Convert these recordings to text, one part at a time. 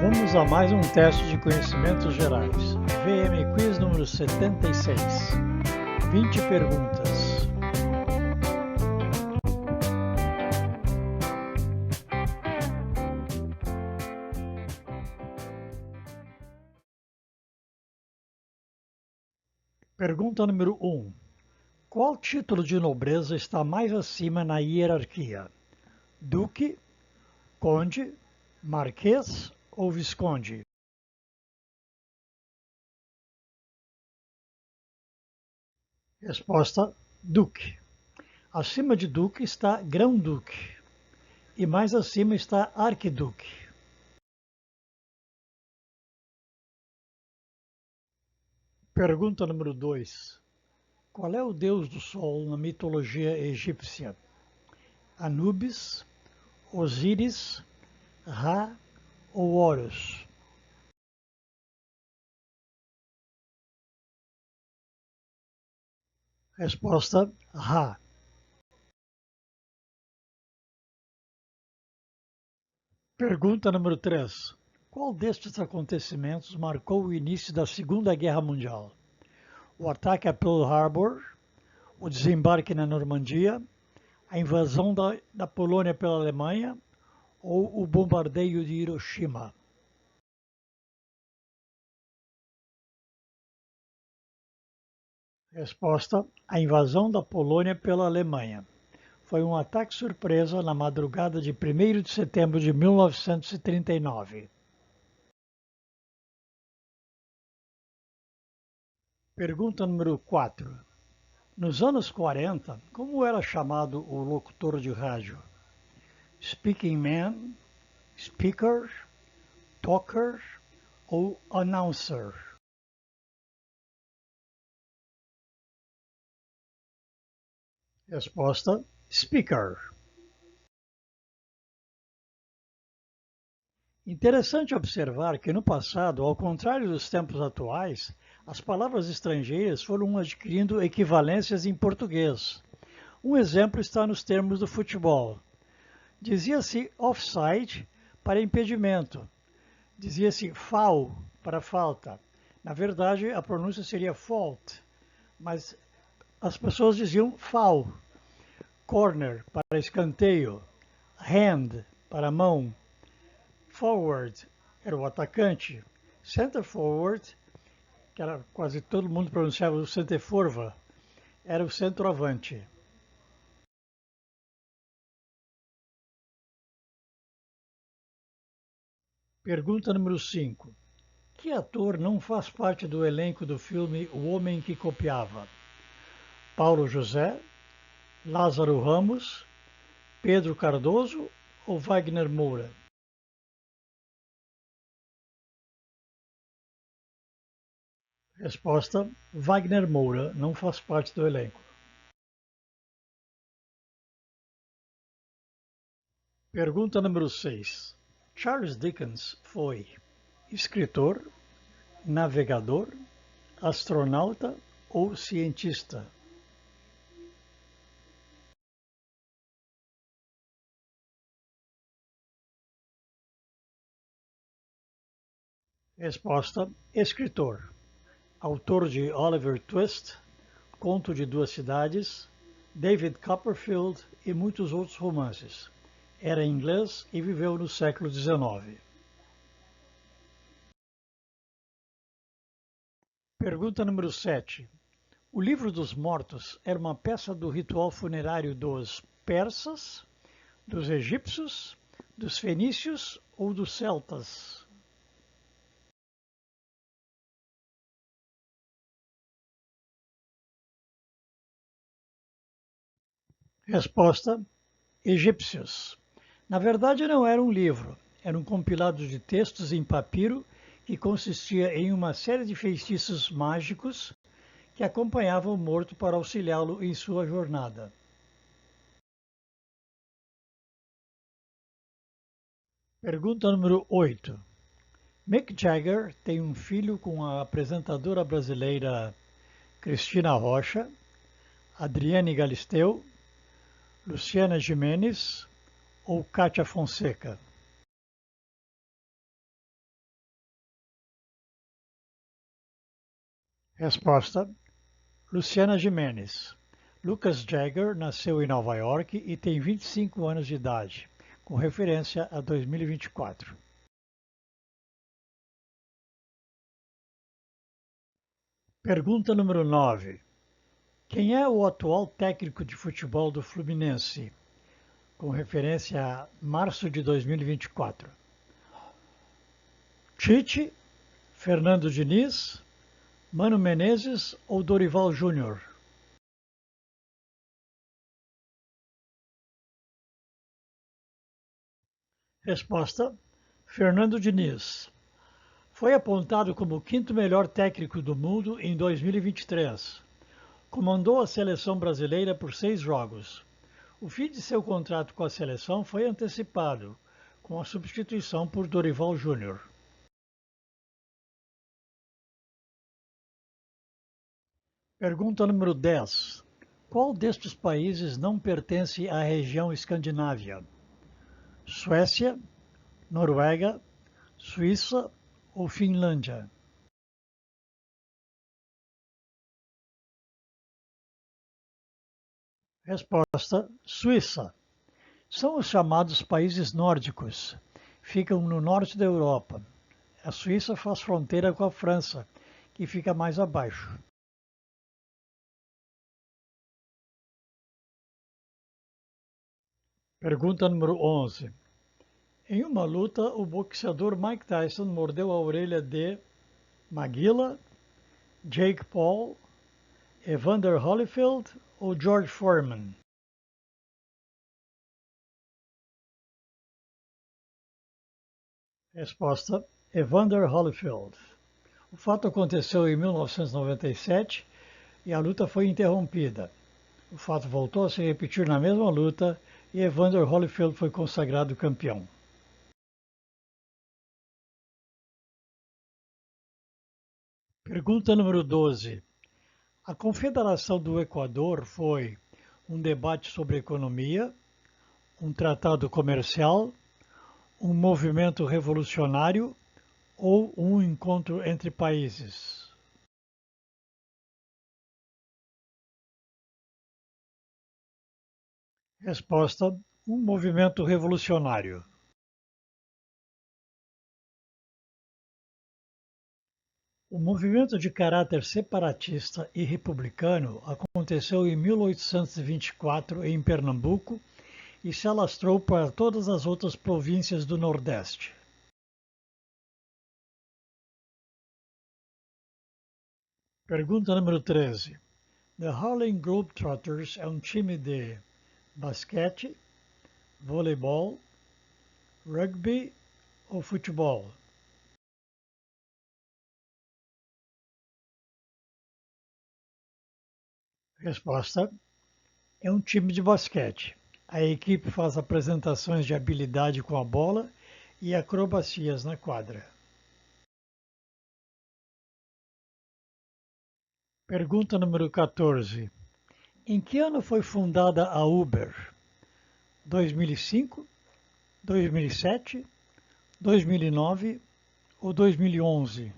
Vamos a mais um teste de conhecimentos gerais. VM Quiz número 76. 20 perguntas. Pergunta número 1. Qual título de nobreza está mais acima na hierarquia? Duque, conde, marquês ou visconde? Resposta: duque. Acima de duque está grão-duque e mais acima está arquiduque. Pergunta número 2. Qual é o deus do sol na mitologia egípcia? Anubis, Osíris, Ra ou Horus? Resposta: Ra. Pergunta número 3. Qual destes acontecimentos marcou o início da Segunda Guerra Mundial? O ataque a Pearl Harbor, o desembarque na Normandia, a invasão da Polônia pela Alemanha ou o bombardeio de Hiroshima? Resposta: a invasão da Polônia pela Alemanha. Foi um ataque surpresa na madrugada de 1º de setembro de 1939. Pergunta número 4. Nos anos 40, como era chamado o locutor de rádio? Speaking man, speaker, talker ou announcer? Resposta: speaker. Interessante observar que no passado, ao contrário dos tempos atuais, as palavras estrangeiras foram adquirindo equivalências em português. Um exemplo está nos termos do futebol. Dizia-se offside para impedimento. Dizia-se foul para falta. Na verdade, a pronúncia seria fault, mas as pessoas diziam foul. Corner para escanteio. Hand para mão. Forward era o atacante. Center forward, que era quase todo mundo pronunciava o centerforva, era o centroavante. Pergunta número 5. Que ator não faz parte do elenco do filme O Homem que Copiava? Paulo José, Lázaro Ramos, Pedro Cardoso ou Wagner Moura? Resposta: Wagner Moura não faz parte do elenco. Pergunta número 6. Charles Dickens foi escritor, navegador, astronauta ou cientista? Resposta: escritor. Autor de Oliver Twist, Conto de Duas Cidades, David Copperfield e muitos outros romances. Era inglês e viveu no século XIX. Pergunta número 7. O Livro dos Mortos era uma peça do ritual funerário dos persas, dos egípcios, dos fenícios ou dos celtas? Resposta: egípcios. Na verdade, não era um livro, era um compilado de textos em papiro que consistia em uma série de feitiços mágicos que acompanhavam o morto para auxiliá-lo em sua jornada. Pergunta número 8. Mick Jagger tem um filho com a apresentadora brasileira Cristina Rocha, Adriane Galisteu, Luciana Gimenez ou Cátia Fonseca? Resposta: Luciana Gimenez. Lucas Jagger nasceu em Nova York e tem 25 anos de idade, com referência a 2024. Pergunta número 9. Quem é o atual técnico de futebol do Fluminense, com referência a março de 2024? Tite, Fernando Diniz, Mano Menezes ou Dorival Júnior? Resposta: Fernando Diniz. Foi apontado como o quinto melhor técnico do mundo em 2023. Comandou a seleção brasileira por 6 jogos. O fim de seu contrato com a seleção foi antecipado, com a substituição por Dorival Júnior. Pergunta número 10. Qual destes países não pertence à região Escandinávia? Suécia, Noruega, Suíça ou Finlândia? Resposta: Suíça. São os chamados países nórdicos. Ficam no norte da Europa. A Suíça faz fronteira com a França, que fica mais abaixo. Pergunta número 11. Em uma luta, o boxeador Mike Tyson mordeu a orelha de Maguila, Jake Paul, Evander Holyfield ou George Foreman? Resposta: Evander Holyfield. O fato aconteceu em 1997 e a luta foi interrompida. O fato voltou a se repetir na mesma luta e Evander Holyfield foi consagrado campeão. Pergunta número 12. A Confederação do Equador foi um debate sobre economia, um tratado comercial, um movimento revolucionário ou um encontro entre países? Resposta: um movimento revolucionário. O movimento de caráter separatista e republicano aconteceu em 1824 em Pernambuco e se alastrou para todas as outras províncias do Nordeste. Pergunta número 13. The Harlem Globetrotters é um time de basquete, voleibol, rugby ou futebol? Resposta: é um time de basquete. A equipe faz apresentações de habilidade com a bola e acrobacias na quadra. Pergunta número 14. Em que ano foi fundada a Uber? 2005, 2007, 2009 ou 2011?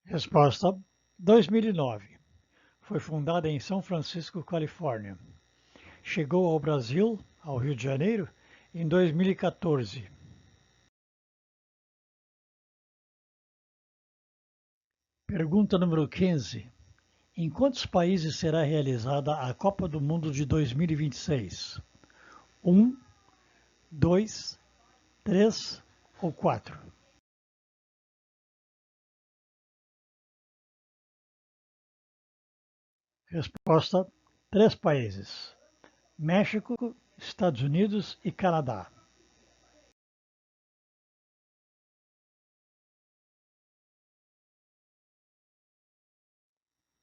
Resposta: 2009. Foi fundada em São Francisco, Califórnia. Chegou ao Brasil, ao Rio de Janeiro, em 2014. Pergunta número 15. Em quantos países será realizada a Copa do Mundo de 2026? 1, 2, 3 ou 4? Resposta: 3 países: México, Estados Unidos e Canadá.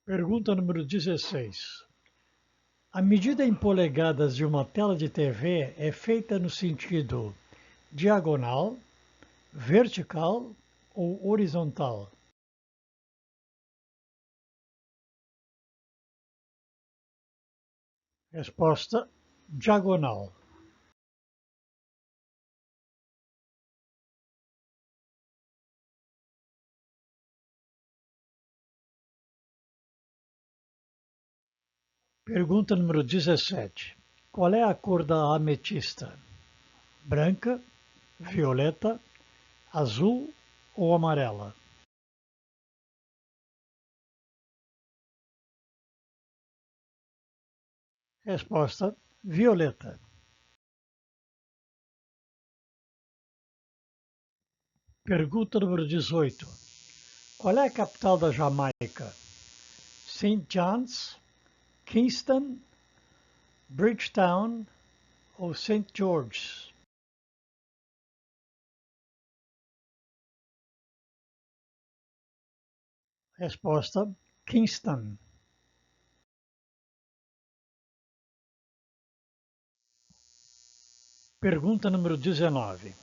Pergunta número 16. A medida em polegadas de uma tela de TV é feita no sentido diagonal, vertical ou horizontal? Resposta: diagonal. Pergunta número 17. Qual é a cor da ametista? Branca, violeta, azul ou amarela? Resposta: violeta. Pergunta número 18. Qual é a capital da Jamaica? St. John's, Kingston, Bridgetown ou St. George's? Resposta: Kingston. Pergunta número 19.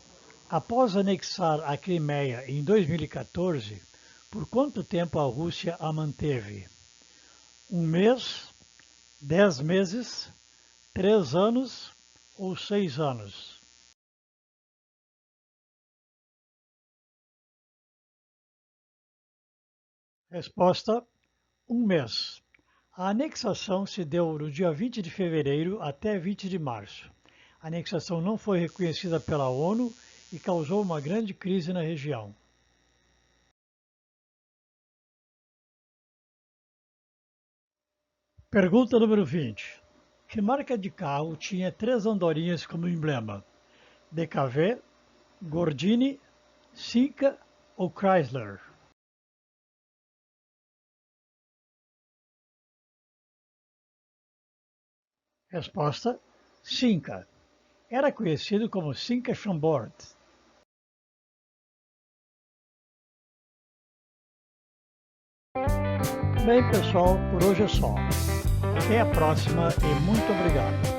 Após anexar a Crimeia em 2014, por quanto tempo a Rússia a manteve? 1 mês, 10 meses, 3 anos ou 6 anos? Resposta: 1 mês. A anexação se deu no dia 20 de fevereiro até 20 de março. A anexação não foi reconhecida pela ONU e causou uma grande crise na região. Pergunta número 20. Que marca de carro tinha 3 andorinhas como emblema? DKV, Gordini, Simca ou Chrysler? Resposta: Simca. Era conhecido como Simca Chambord. Bem, pessoal, por hoje é só. Até a próxima e muito obrigado.